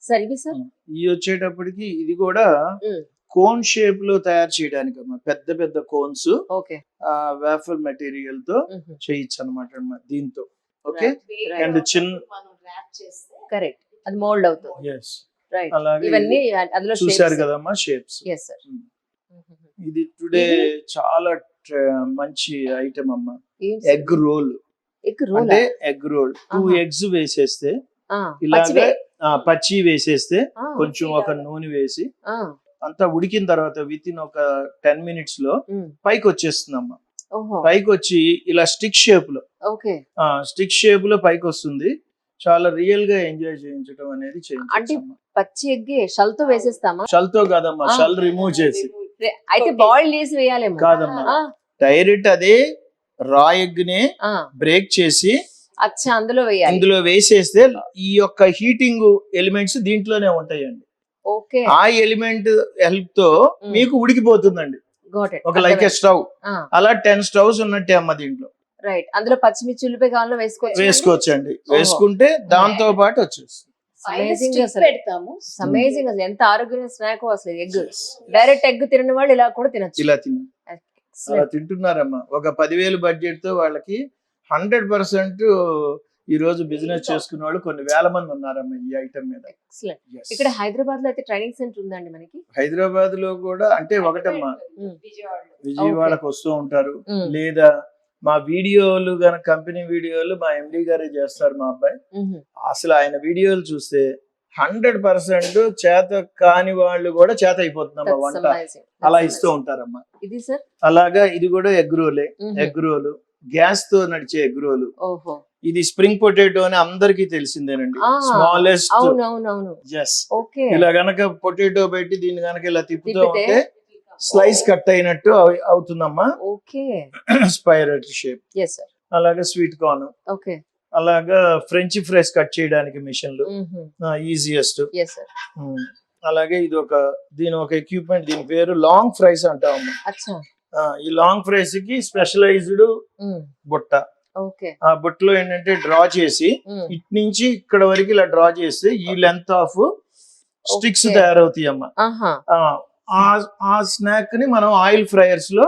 Sir ఇవి sir ఇవి వచ్చేటప్పటికి ఇది కూడా కోన్ షేప్ లో తయారు చేయడానికి అమ్మా, పెద్ద పెద్ద కోన్స్ ఓకే వేఫల్ మెటీరియల్ తో చేయొచ్చు అనమాట దీంతో. ఓకే అండ్ చిన్న కరెక్ట్ అది మోల్డ్ అవుతుంది. రైట్ అలాగే ఇవన్నీ అందులో చూశారు కదమ్మా షేప్స్. ఎస్ సార్ ఇది టుడే చాలా మంచి ఐటమ్ అమ్మా. ఎగ్ రోల్ ఎగ్ రోల్ అంటే ఎగ్ రోల్ 2 eggs వేసేస్తే ఇలాగే పచ్చి వేసేస్తే కొంచెం ఒక నూనె వేసి అంతా ఉడికిన తర్వాత విత్ ఇన్ ఒక 10 minutes లో పైకి వచ్చేస్తుందమ్మా. పైకి వచ్చి ఇలా స్టిక్ షేప్ లో స్టిక్ షేప్ లో పైకి వస్తుంది. చాలా రియల్ గా ఎంజాయ్ చేయించడం అనేది చేయించు. పచ్చి ఎగ్ షల్ తో వేసేస్తామా? షల్ తో కాదమ్మా, షల్ రిమూవ్ చేసి. అయితే బాయిల్ చేసి వేయాలేమో కాదమ్మా, డైరెక్ట్ అదే రా ఎగ్ ని బ్రేక్ చేసి అందులో వేయాలి. ఇందులో వేసేస్తే ఈ యొక్క హీటింగ్ ఎలిమెంట్స్ దీంట్లోనే ఉంటాయండి. ఆ ఎలిమెంట్ హెల్ప్ తో మీకు ఉడికిపోతుందండి. ఒక లైక్ స్టవ్ అలా 10 స్టవ్స్ ఉన్నట్టే అమ్మ దీంట్లో. రైట్ అందులో పచ్చిమిర్చి ఉల్లిపాయ కావాలో వేసుకోవచ్చండి. వేసుకుంటే దాంతో పాటు వచ్చేస్తుంది. అమేజింగ్ అసలు ఎంత ఆరోగ్యమైన స్నాక్ అసలు ఎగ్. డైరెక్ట్ ఎగ్ తినని వాళ్ళు ఇలా కూడా తినచ్చు. ఇలా తింటున్నారమ్మా. ఒక 10,000 బడ్జెట్ తో వాళ్ళకి 100% ఈ రోజు బిజినెస్ చేసుకున్న వాళ్ళు కొన్ని వేల మంది ఉన్నారమ్మా ఈ ఐటమ్ మీద. ఇక్కడ హైదరాబాద్ లో అయితే ట్రైనింగ్ సెంటర్ ఉందండి మనకి. హైదరాబాద్ లో కూడా అంటే ఒకటమ్మా, విజయవాడకు వస్తూ ఉంటారు. లేదా మా వీడియోలు గనక కంపెనీ వీడియోలు మా ఎండి గారే చేస్తారు మా అబ్బాయి. అసలు ఆయన వీడియోలు చూస్తే 100% చేత కాని వాళ్ళు కూడా చేత అయిపోతుందమ్మా వంట. అలా ఇస్తూ ఉంటారమ్మా. ఇది సార్ అలాగా ఇది కూడా ఎగ్ రోలే. ఎగ్ రోలు గ్యాస్ తో నడిచే ఎగ్ రోలు. ఇది స్ప్రింగ్ పొటాటో అని అందరికి తెలిసిందేనండి. స్మాలెస్ట్ ఇలా గనక పొటాటో పెట్టి దీన్ని గనక ఇలా తిప్పుతూ ఉంటే స్లైస్ కట్ అయినట్టు అవుతుందమ్మా. Spiral shape. అలాగే స్వీట్ కార్న్, అలాగా ఫ్రెంచ్ ఫ్రైస్ కట్ చేయడానికి మిషన్లు ఈజియెస్ట్. అలాగే ఇది దీని ఒక ఎక్విప్మెంట్, దీని పేరు లాంగ్ ఫ్రైస్ అంటామమ్మా. ఈ లాంగ్ ఫ్రైస్ కి స్పెషలైజ్డ్ బుట్ట. ఆ బుట్టలో ఏంటంటే డ్రా చేసి ఇటు నుంచి ఇక్కడ వరకు ఇలా డ్రా చేస్తే ఈ లెంత్ ఆఫ్ స్టిక్స్ తయారవుతాయి అమ్మా. ఆ స్నాక్ ని మనం ఆయిల్ ఫ్రైయర్స్ లో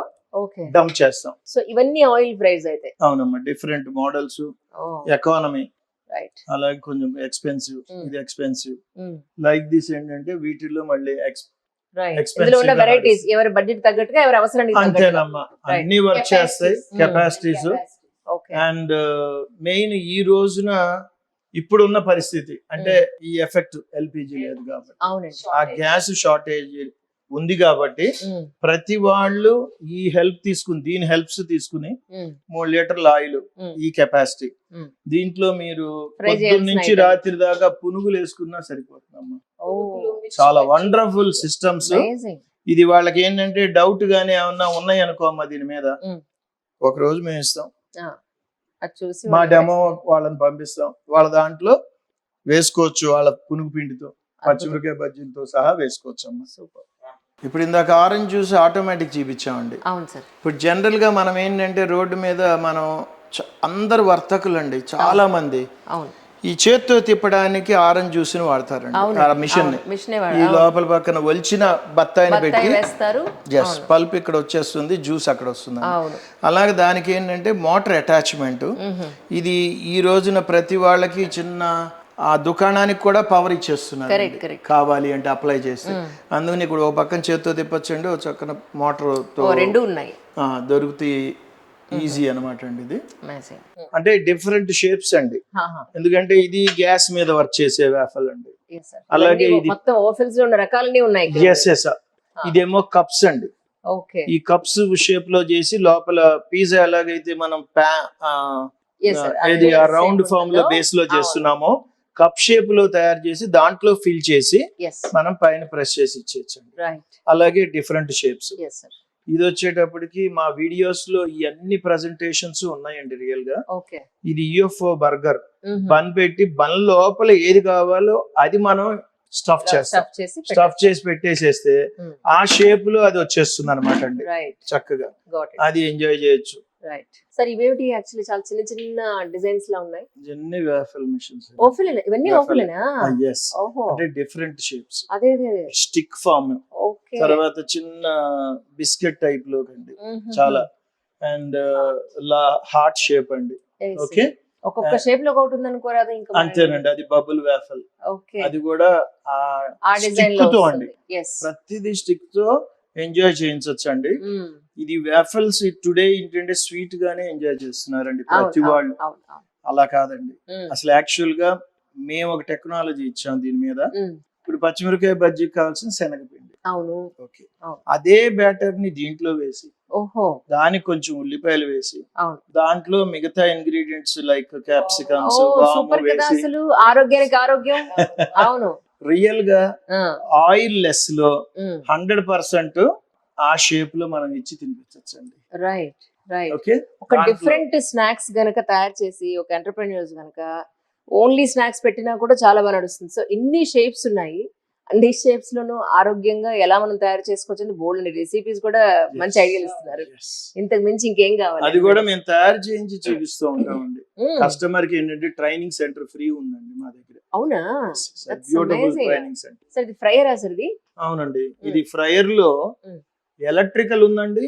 డంప్ చేస్తాం. సో ఇవన్నీ ఆయిల్ ఫ్రైస్ అయితే. అవునమ్మా, డిఫరెంట్ మోడల్స్, ఎకానమీ, అలాగే కొంచెం ఎక్స్పెన్సివ్. ఇది ఎక్స్పెన్సివ్. లైక్ దిస్ ఏంటంటే వీటిల్లో మళ్ళీ వెరైటీస్ ఎవరి బడ్జెట్ తగ్గట్టుగా ఎవరి అవసరానికి అంతేనమ్మా. అన్ని వర్క్ చేస్తాయి కెపాసిటీస్. అండ్ మెయిన్ ఈ రోజున ఇప్పుడున్న పరిస్థితి అంటే ఈ ఎఫెక్ట్ ఎల్పిజి లేదు కాబట్టి, ఆ గ్యాస్ షార్టేజ్ ఉంది కాబట్టి ప్రతి వాళ్ళు ఈ హెల్ప్ తీసుకుని దీని హెల్ప్స్ తీసుకుని 3 లీటర్ల ఆయిల్ ఈ కెపాసిటీ దీంట్లో మీరు పొద్దున్న నుంచి రాత్రి దాకా పునుగులు వేసుకున్నా సరిపోతుందమ్మా. చాలా వండర్ఫుల్ సిస్టమ్స్. ఇది వాళ్ళకి ఏంటంటే డౌట్ గానీ ఏమన్నా ఉన్నాయి అనుకో అమ్మా దీని మీద, ఒక రోజు మేము ఇస్తాం, మా డెమో వాళ్ళని పంపిస్తాం. వాళ్ళ దాంట్లో వేసుకోవచ్చు, వాళ్ళ పునుగు పిండితో పచ్చిమిరకాయ బజ్జీలతో సహా వేసుకోవచ్చు అమ్మా. సూపర్. ఇప్పుడు ఇందాక ఆరెంజ్ జ్యూస్ ఆటోమేటిక్ చూపించామండి. ఇప్పుడు జనరల్ గా మనం ఏంటంటే రోడ్డు మీద మనం అందరు వర్తకులు అండి, చాలా మంది ఈ చేత్తో తిప్పడానికి ఆరెంజ్ జ్యూస్ ని వాడతారండి. మిషన్ ఈ లోపల పక్కన ఒలిచిన బత్తాయిని పెట్టి జస్ట్ పల్ప్ ఇక్కడ వచ్చేస్తుంది, జ్యూస్ అక్కడ వస్తుంది. అలాగే దానికి ఏంటంటే మోటార్ అటాచ్మెంట్. ఇది ఈ రోజున ప్రతి వాళ్ళకి చిన్న ఆ దుకాణానికి కూడా పవర్ ఇచ్చేస్తున్నారు కావాలి అంటే అప్లై చేస్తే. అందుకని ఇప్పుడు ఓ పక్కన చేత్తో తిప్పచ్చండి, ఓ చక్కన మోటార్ తో దొరుకుతాయి. ఈజీ అనమాట అండి ఇది. అంటే డిఫరెంట్ షేప్స్ అండి, ఎందుకంటే ఇది గ్యాస్ మీద వర్క్ చేసే వేఫల్ అండి. అలాగే ఇది ఇదేమో కప్స్ అండి. ఈ కప్స్ షేప్ లో చేసి లోపల పిజ్జా ఎలాగైతే మనం రౌండ్ ఫామ్ లో బేస్ లో చేస్తున్నామో కప్ షేప్ లో తయారు చేసి దాంట్లో ఫిల్ చేసి మనం పైన ప్రెస్ చేసి ఇచ్చేయచ్చండి. అలాగే డిఫరెంట్ షేప్స్. ఇది వచ్చేటప్పటికి మా వీడియోస్ లో ఈ అన్ని ప్రెజెంటేషన్స్ ఉన్నాయండి రియల్ గా. ఇది యూఎఫ్ఓ బర్గర్ బన్ పెట్టి బన్ లోపల ఏది కావాలో అది మనం స్టఫ్ చేస్తాం. స్టఫ్ చేసి పెట్టేసేస్తే ఆ షేప్ లో అది వచ్చేస్తుంది అనమాట అండి. చక్కగా అది ఎంజాయ్ చేయొచ్చు. రైట్ సార్ ఇవేమిటి యాక్చువల్లీ చాలా చిన్న చిన్న డిజైన్స్ లా ఉన్నాయి. ఇవన్నీ వేఫల్ మిషన్స్. ఓఫిలేనా ఇవన్నీ? Waffle. ఓఫిలేనా? ఎస్, ఓహో, అంటే డిఫరెంట్ షేప్స్, అదే అదే అదే. Stick form, okay. తర్వాత చిన్న బిస్కెట్ టైప్ లో అండి చాలా, అండ్ హార్ట్ షేప్ అండి. ఓకే, ఒక్కొక్క షేప్ లో ఒకటి ఉంది అనుకోరాదు ఇంకా. అంతేనండి, అది బబుల్ వేఫల్. ఓకే, అది కూడా ఆ డిజైన్ లో స్టిక్ తో అండి, ఎస్. ప్రతిదీ స్టిక్ తో ఎంజాయ్ చేయించవచ్చు అండి. ఇది వేఫల్స్ టుడే ఏంటంటే స్వీట్ గానే ఎంజాయ్ చేస్తున్నారండి ప్రతి వాళ్ళు. అలా కాదండి, అసలు యాక్చువల్ గా మేము ఒక టెక్నాలజీ ఇచ్చాం దీని మీద. ఇప్పుడు పచ్చిమిరకాయ బజ్జీకి కావాల్సిన శనగపిండి, అవును, ఓకే, అదే బ్యాటర్ ని దీంట్లో వేసి, ఓహో, దానికి కొంచెం ఉల్లిపాయలు వేసి, అవును, దాంట్లో మిగతా ఇంగ్రీడియంట్స్ లైక్ క్యాప్సికమ్స్, సూపర్ కదా అసలు, ఆరోగ్యానికి ఆరోగ్యం. అవును, రియల్ గా ఆ, ఆయిల్ లెస్ లో 100% ఆ షేప్ లో మనం ఇచ్చి తినిపించచ్చు అండి. Right right. ఓకే, ఒక డిఫరెంట్ స్నాక్స్ గనక తయారు చేసి ఒక ఎంటర్ప్రెన్యూర్స్ గనక ఓన్లీ స్నాక్స్ పెట్టినా కూడా చాలా బాగా నడుస్తుంది. సో ఇన్ని షేప్స్ ఉన్నాయి, అన్ని షేప్స్ లోను ఆరోగ్యంగా ఎలా మనం తయారు చేసుకోవచ్చు, బోల్డ్ రెసిపీస్ కూడా మంచి ఐడియాలు ఇస్తున్నారు. ఇంతకు మించి ఇంకేం కావాలి? అది కూడా మేము తయారు చేయించి చూపిస్తూ ఉంటామండి. కస్టమర్ కి ఏంటంటే ట్రైనింగ్ సెంటర్ ఫ్రీ ఉందండి మా దగ్గర. అవునా? Beautiful training centre. సార్ ఇది ఫ్రైయర్ సార్ ఇది? అవునండి, ఇది ఫ్రైయర్ లో ఎలక్ట్రికల్ ఉందండి,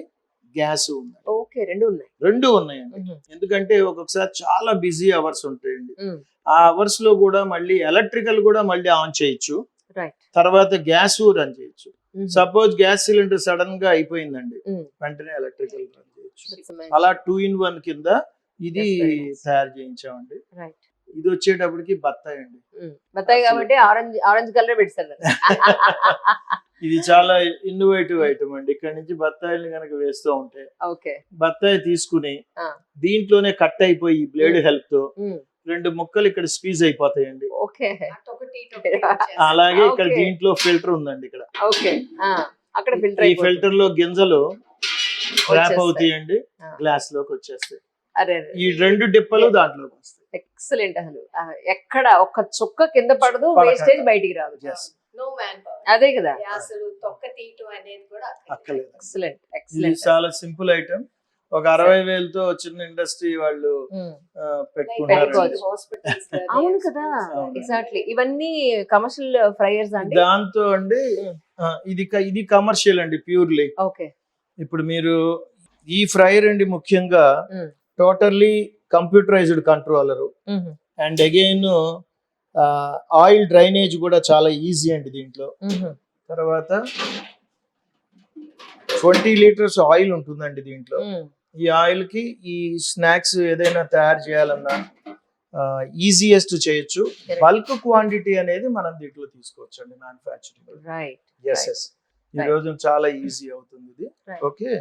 గ్యాస్ ఉంది. ఓకే, రెండు ఉన్నాయి. రెండు ఉన్నాయండి, ఎందుకంటే ఒక్కొక్కసారి చాలా బిజీ అవర్స్ ఉంటాయండి. ఆ అవర్స్ లో కూడా మళ్ళీ ఎలక్ట్రికల్ కూడా మళ్ళీ ఆన్ చేయొచ్చు, తర్వాత గ్యాస్ రన్ చేయొచ్చు. సపోజ్ గ్యాస్ సిలిండర్ సడన్ గా అయిపోయిందండి, వెంటనే ఎలక్ట్రికల్ రన్ చేయొచ్చు. అలా 2-in-1 కింద ఇది తయారు చేయించామండి. ఇది వచ్చేటప్పటికి బత్తాయి అండి, బత్తాయి కాబట్టి ఆరెంజ్ కలర్ పెట్టారు. ఇది చాలా ఇన్నోవేటివ్ ఐటమ్ అండి. ఇక్కడ నుంచి బత్తాయిల్ని కనుక వేస్తూ ఉంటే, బత్తాయి తీసుకుని దీంట్లోనే కట్ అయిపోయి బ్లేడ్ హెల్ప్ తో 2 ముక్కలు ఇక్కడ స్క్వీజ్ అయిపోతాయండి. అలాగే ఇక్కడ దీంట్లో ఫిల్టర్ ఉందండి, ఇక్కడ ఈ ఫిల్టర్ లో గింజలు ర్యాప్ అవుతాయండి, గ్లాస్ లోకి వచ్చేస్తాయి. ఈ 2 డిప్పలు దాంట్లోకి వస్తాయి. ఎక్సలెంట్. అసలు ఎక్కడ ఒక్క చుక్క కింద పడదు, వేస్టేజ్ బయటికి రాదు. అదే కదా, అసలు తొక్క తీయటం అనేది కూడా అక్కర్లేదు. ఎక్సలెంట్ ఇది ఎక్సలెంట్. చాలా సింపుల్ ఐటమ్. ఒక 60,000తో చిన్న ఇండస్ట్రీ వాళ్ళు పెట్టుకున్నారు. అవును కదా, ఎగ్జాక్ట్లీ. ఇవన్నీ కమర్షియల్ ఫ్రైయర్స్ అండి. దాంతో అండి ఇది కమర్షియల్ అండి, ప్యూర్లీ. ఓకే, ఇప్పుడు మీరు ఈ ఫ్రైయర్ అండి ముఖ్యంగా totally computerised controller, and again oil drainage కూడా చాలా ఈజీ అండి దీంట్లో. తర్వాత 20 లీటర్స్ ఆయిల్ ఉంటుందండి దీంట్లో. ఈ ఆయిల్ కి ఈ స్నాక్స్ ఏదైనా తయారు చేయాలన్నా ఈజియెస్ట్ చేయొచ్చు. బల్క్ క్వాంటిటీ అనేది మనం దీంట్లో తీసుకోవచ్చు అండి, మ్యానుఫ్యాక్చరింగ్. రైట్. ఎస్ ఎస్, ఈ రోజు చాలా ఈజీ అవుతుంది ఇది. ఓకే.